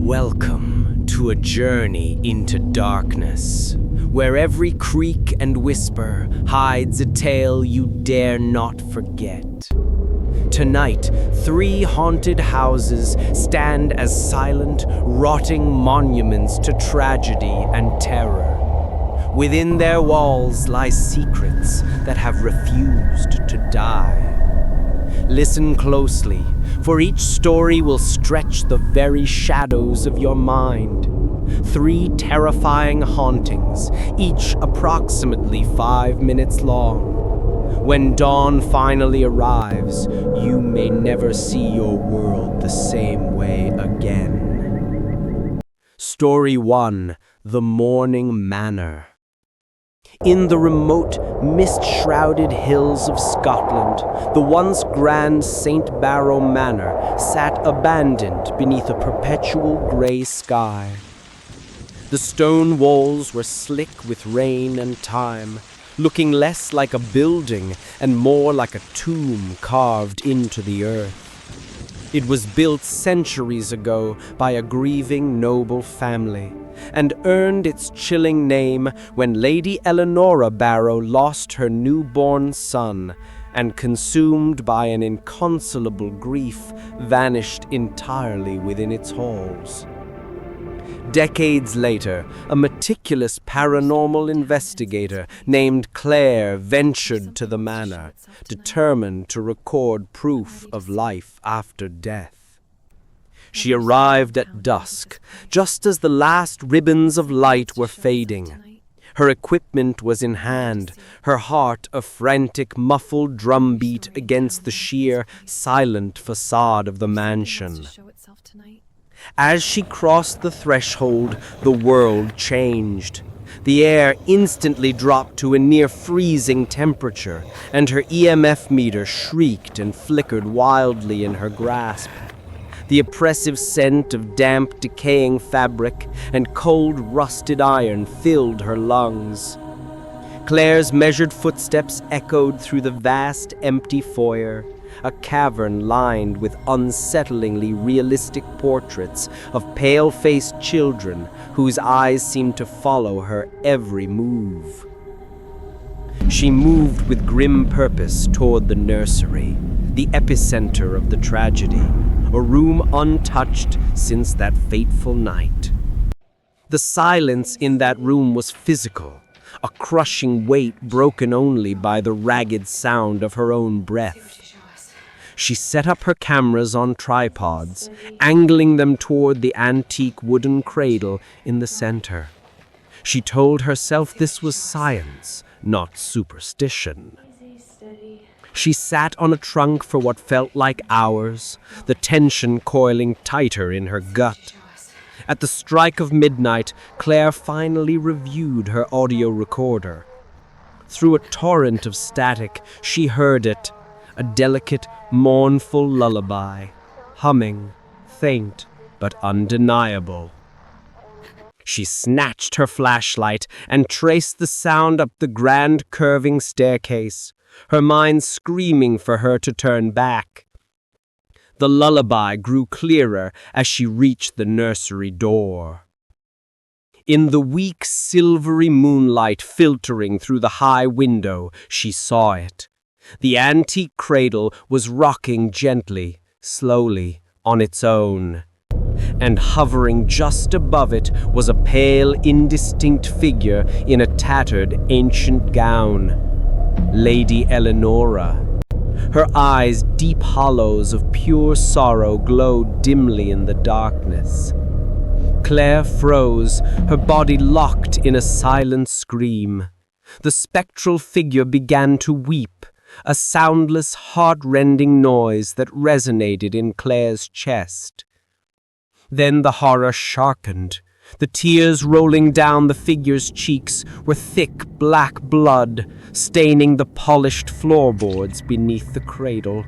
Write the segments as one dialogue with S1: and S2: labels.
S1: Welcome to a journey into darkness, where every creak and whisper hides a tale you dare not forget. Tonight, 3 haunted houses stand as silent, rotting monuments to tragedy and terror. Within their walls lie secrets that have refused to die. Listen closely, for each story will stretch the very shadows of your mind. 3 terrifying hauntings, each approximately 5 minutes long. When dawn finally arrives, you may never see your world the same way again. Story 1: The Mourning Manor. In the remote, mist-shrouded hills of Scotland, the once grand St. Barrow Manor sat abandoned beneath a perpetual grey sky. The stone walls were slick with rain and time, looking less like a building and more like a tomb carved into the earth. It was built centuries ago by a grieving noble family, and earned its chilling name when Lady Eleanora Barrow lost her newborn son, and consumed by an inconsolable grief, vanished entirely within its halls. Decades later, a meticulous paranormal investigator named Claire ventured to the manor, determined to record proof of life after death. She arrived at dusk, just as the last ribbons of light were fading. Her equipment was in hand, her heart a frantic, muffled drumbeat against the sheer, silent facade of the mansion. As she crossed the threshold, the world changed. The air instantly dropped to a near freezing temperature, and her EMF meter shrieked and flickered wildly in her grasp. The oppressive scent of damp, decaying fabric and cold, rusted iron filled her lungs. Claire's measured footsteps echoed through the vast, empty foyer, a cavern lined with unsettlingly realistic portraits of pale-faced children whose eyes seemed to follow her every move. She moved with grim purpose toward the nursery, the epicenter of the tragedy, a room untouched since that fateful night. The silence in that room was physical, a crushing weight broken only by the ragged sound of her own breath. She set up her cameras on tripods, angling them toward the antique wooden cradle in the center. She told herself this was science, not superstition. She sat on a trunk for what felt like hours, the tension coiling tighter in her gut. At the strike of midnight, Claire finally reviewed her audio recorder. Through a torrent of static, she heard it, a delicate, mournful lullaby, humming, faint but undeniable. She snatched her flashlight and traced the sound up the grand curving staircase, her mind screaming for her to turn back. The lullaby grew clearer as she reached the nursery door. In the weak, silvery moonlight filtering through the high window, she saw it. The antique cradle was rocking gently, slowly, on its own. And hovering just above it was a pale, indistinct figure in a tattered, ancient gown. Lady Eleanora. Her eyes, deep hollows of pure sorrow, glowed dimly in the darkness. Claire froze, her body locked in a silent scream. The spectral figure began to weep, a soundless, heart-rending noise that resonated in Claire's chest. Then the horror sharpened. The tears rolling down the figure's cheeks were thick black blood, staining the polished floorboards beneath the cradle.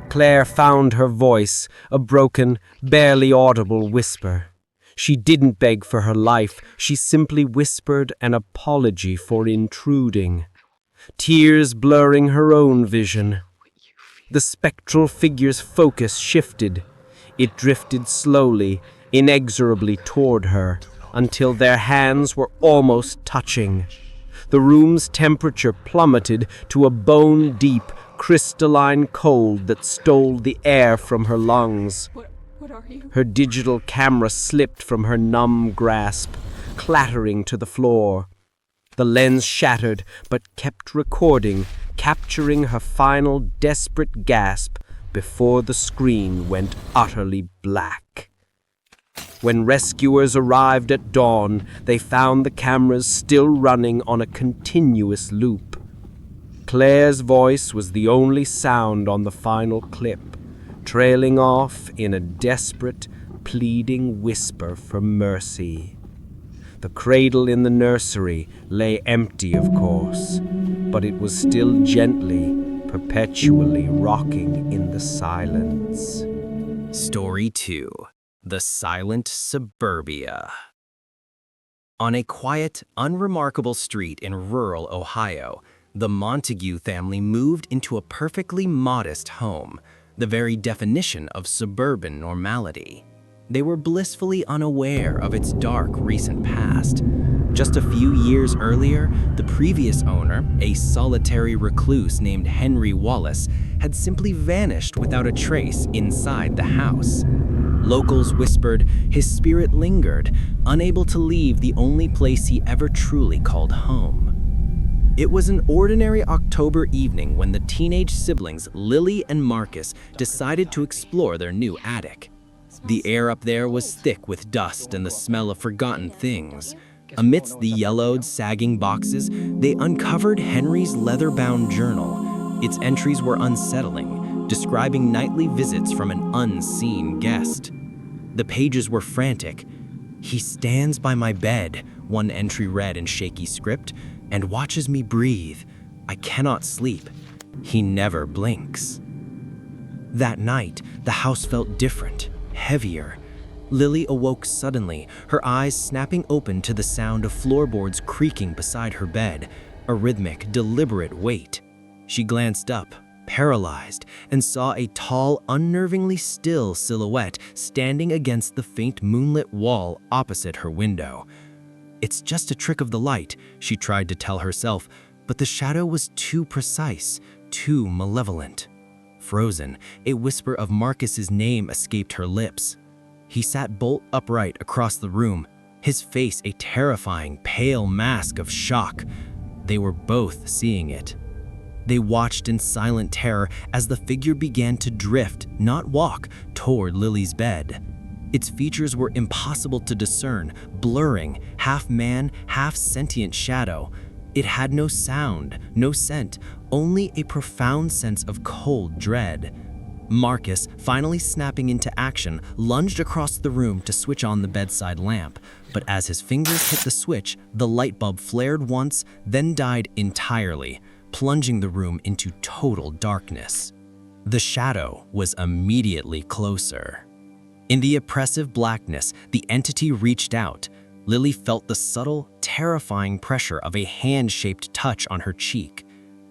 S1: Claire found her voice, a broken, barely audible whisper. She didn't beg for her life, she simply whispered an apology for intruding, tears blurring her own vision. The spectral figure's focus shifted. It drifted slowly, inexorably toward her until their hands were almost touching. The room's temperature plummeted to a bone-deep, crystalline cold that stole the air from her lungs.
S2: What are you?
S1: Her digital camera slipped from her numb grasp, clattering to the floor. The lens shattered, but kept recording, capturing her final desperate gasp before the screen went utterly black. When rescuers arrived at dawn, they found the cameras still running on a continuous loop. Claire's voice was the only sound on the final clip, trailing off in a desperate, pleading whisper for mercy. The cradle in the nursery lay empty, of course, but it was still gently, perpetually rocking in the silence.
S3: Story 2. The Silent Suburbia. On a quiet, unremarkable street in rural Ohio, the Montague family moved into a perfectly modest home, the very definition of suburban normality. They were blissfully unaware of its dark recent past. Just a few years earlier, the previous owner, a solitary recluse named Henry Wallace, had simply vanished without a trace inside the house. Locals whispered his spirit lingered, unable to leave the only place he ever truly called home. It was an ordinary October evening when the teenage siblings Lily and Marcus decided to explore their new attic. The air up there was thick with dust and the smell of forgotten things. Amidst the yellowed, sagging boxes, they uncovered Henry's leather-bound journal. Its entries were unsettling, describing nightly visits from an unseen guest. The pages were frantic. "He stands by my bed," one entry read in shaky script, "and watches me breathe. I cannot sleep. He never blinks." That night, the house felt different. Heavier. Lily awoke suddenly, her eyes snapping open to the sound of floorboards creaking beside her bed, a rhythmic, deliberate weight. She glanced up, paralyzed, and saw a tall, unnervingly still silhouette standing against the faint moonlit wall opposite her window. "It's just a trick of the light," she tried to tell herself, but the shadow was too precise, too malevolent. Frozen, a whisper of Marcus's name escaped her lips. He sat bolt upright across the room, his face a terrifying, pale mask of shock. They were both seeing it. They watched in silent terror as the figure began to drift, not walk, toward Lily's bed. Its features were impossible to discern, blurring, half man, half sentient shadow. It had no sound, no scent, only a profound sense of cold dread. Marcus, finally snapping into action, lunged across the room to switch on the bedside lamp, but as his fingers hit the switch, the light bulb flared once, then died entirely, plunging the room into total darkness. The shadow was immediately closer. In the oppressive blackness, the entity reached out. Lily felt the subtle, terrifying pressure of a hand-shaped touch on her cheek.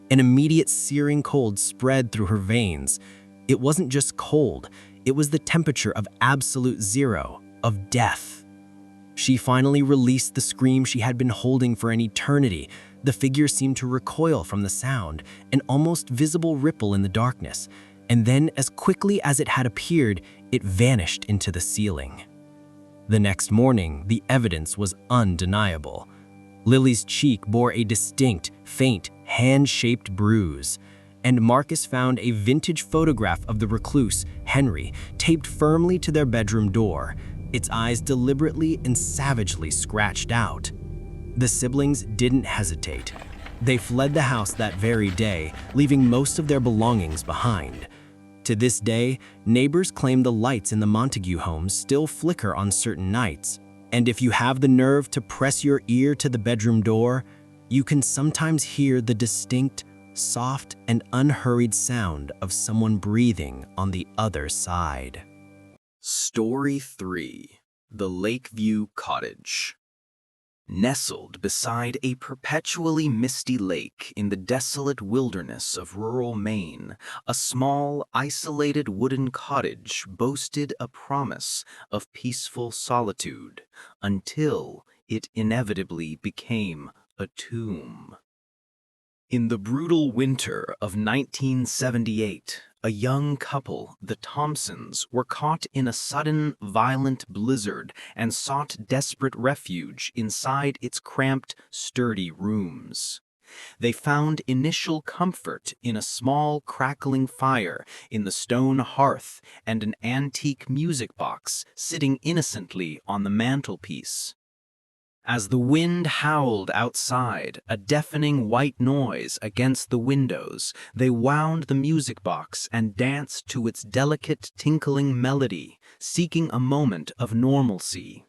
S3: An immediate searing cold spread through her veins. It wasn't just cold, it was the temperature of absolute zero, of death. She finally released the scream she had been holding for an eternity. The figure seemed to recoil from the sound, an almost visible ripple in the darkness, and then as quickly as it had appeared, it vanished into the ceiling. The next morning, the evidence was undeniable. Lily's cheek bore a distinct, faint, hand-shaped bruise, and Marcus found a vintage photograph of the recluse, Henry, taped firmly to their bedroom door, its eyes deliberately and savagely scratched out. The siblings didn't hesitate. They fled the house that very day, leaving most of their belongings behind. To this day, neighbors claim the lights in the Montague homes still flicker on certain nights, and if you have the nerve to press your ear to the bedroom door, you can sometimes hear the distinct, soft, and unhurried sound of someone breathing on the other side.
S4: Story 3. The Lakeview Cottage.
S3: Nestled beside a perpetually misty lake in the desolate wilderness of rural Maine, a small, isolated wooden cottage boasted a promise of peaceful solitude until it inevitably became a tomb. In the brutal winter of 1978, a young couple, the Thompsons, were caught in a sudden, violent blizzard and sought desperate refuge inside its cramped, sturdy rooms. They found initial comfort in a small, crackling fire in the stone hearth and an antique music box sitting innocently on the mantelpiece. As the wind howled outside, a deafening white noise against the windows, they wound the music box and danced to its delicate, tinkling melody, seeking a moment of normalcy.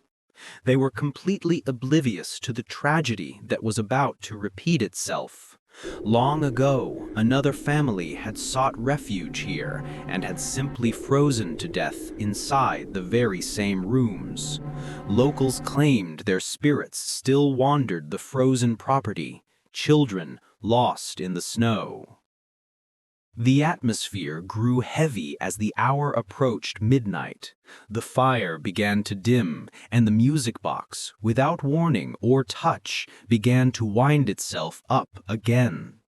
S3: They were completely oblivious to the tragedy that was about to repeat itself. Long ago, another family had sought refuge here and had simply frozen to death inside the very same rooms. Locals claimed their spirits still wandered the frozen property, children lost in the snow. The atmosphere grew heavy as the hour approached midnight. The fire began to dim, and the music box, without warning or touch, began to wind itself up again.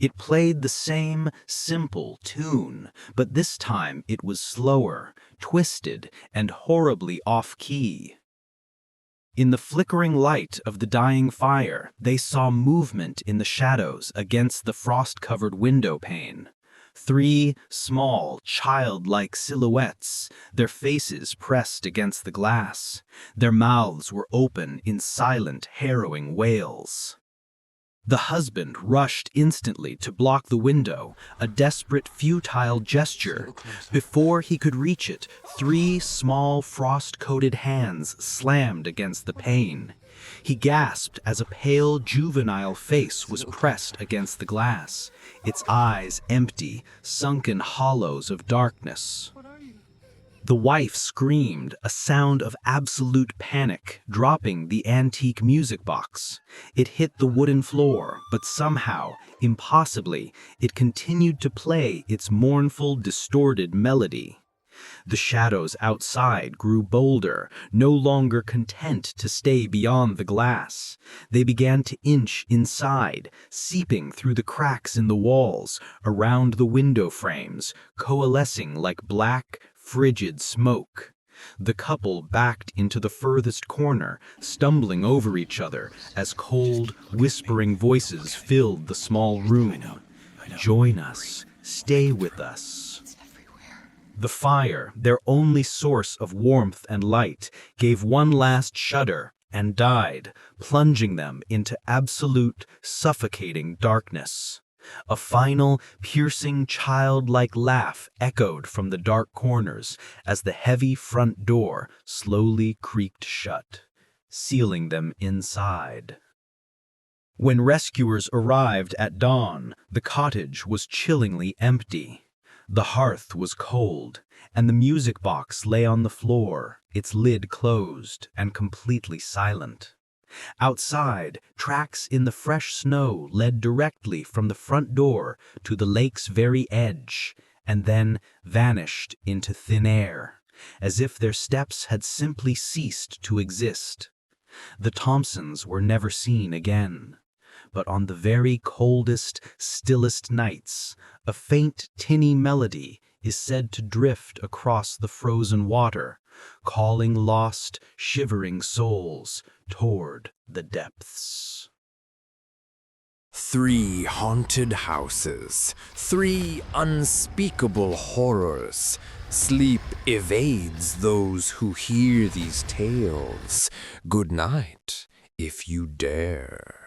S3: It played the same simple tune, but this time it was slower, twisted, and horribly off-key. In the flickering light of the dying fire, they saw movement in the shadows against the frost-covered window pane. 3 small, childlike silhouettes, their faces pressed against the glass. Their mouths were open in silent, harrowing wails. The husband rushed instantly to block the window, a desperate, futile gesture. Before he could reach it, 3 small, frost-coated hands slammed against the pane. He gasped as a pale, juvenile face was pressed against the glass, its eyes empty, sunken hollows of darkness. The wife screamed, a sound of absolute panic, dropping the antique music box. It hit the wooden floor, but somehow, impossibly, it continued to play its mournful, distorted melody. The shadows outside grew bolder, no longer content to stay beyond the glass. They began to inch inside, seeping through the cracks in the walls, around the window frames, coalescing like black, frigid smoke. The couple backed into the furthest corner, stumbling over each other as cold, whispering voices filled the small room. "Join us. Stay with us." The fire, their only source of warmth and light, gave one last shudder and died, plunging them into absolute, suffocating darkness. A final, piercing, childlike laugh echoed from the dark corners as the heavy front door slowly creaked shut, sealing them inside. When rescuers arrived at dawn, the cottage was chillingly empty. The hearth was cold, and the music box lay on the floor, its lid closed and completely silent. Outside, tracks in the fresh snow led directly from the front door to the lake's very edge, and then vanished into thin air, as if their steps had simply ceased to exist. The Thompsons were never seen again. But on the very coldest, stillest nights, a faint, tinny melody is said to drift across the frozen water, calling lost, shivering souls toward the depths.
S2: 3 haunted houses, 3 unspeakable horrors. Sleep evades those who hear these tales. Good night, if you dare.